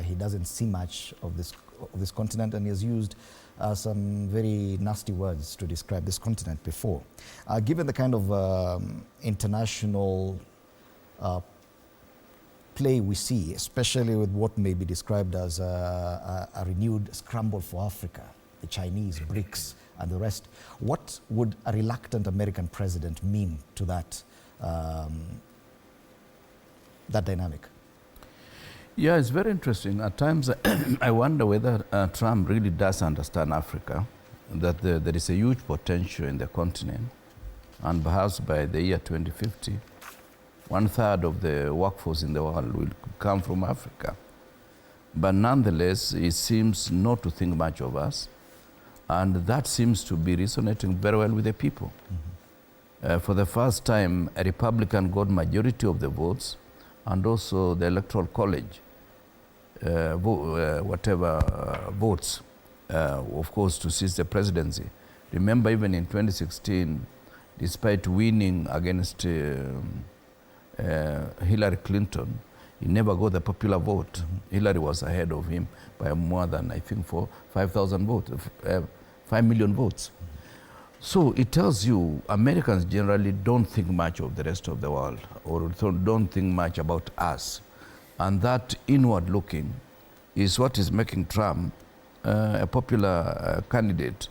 he doesn't see much of this continent, and he has used some very nasty words to describe this continent before. Given the kind of international play we see, especially with what may be described as a renewed scramble for Africa, the Chinese, BRICS, and the rest, what would a reluctant American president mean to that dynamic? Yeah, it's very interesting. At times, I wonder whether Trump really does understand Africa, that there is a huge potential in the continent, and perhaps by the year 2050, 1/3 of the workforce in the world will come from Africa. But nonetheless, he seems not to think much of us, and that seems to be resonating very well with the people. Mm-hmm. For the first time, a Republican got majority of the votes, and also the Electoral College, votes, of course, to seize the presidency. Remember, even in 2016, despite winning against Hillary Clinton, he never got the popular vote. Mm-hmm. Hillary was ahead of him by more than, I think, 5,000 votes, 5 million votes. Mm-hmm. So it tells you Americans generally don't think much of the rest of the world, or don't think much about us. And that inward looking is what is making Trump a popular candidate.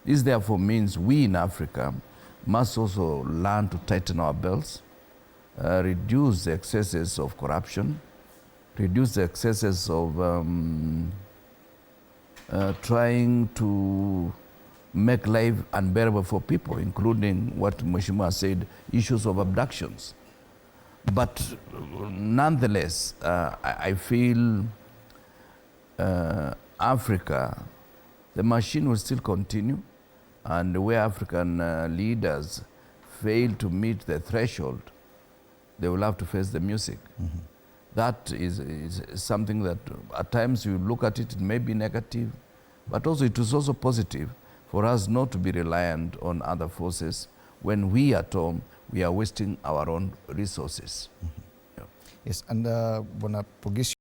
This therefore means we in Africa must also learn to tighten our belts, reduce the excesses of corruption, reduce the excesses of trying to make life unbearable for people, including what Mheshimiwa said, issues of abductions. But nonetheless, I feel Africa, the machine will still continue, and where African leaders fail to meet the threshold, they will have to face the music. Mm-hmm. That is something that at times you look at it may be negative, but also it is also positive for us not to be reliant on other forces when we at home, we are wasting our own resources. Mm-hmm. Yeah. Yes, and Bwana Pogisio,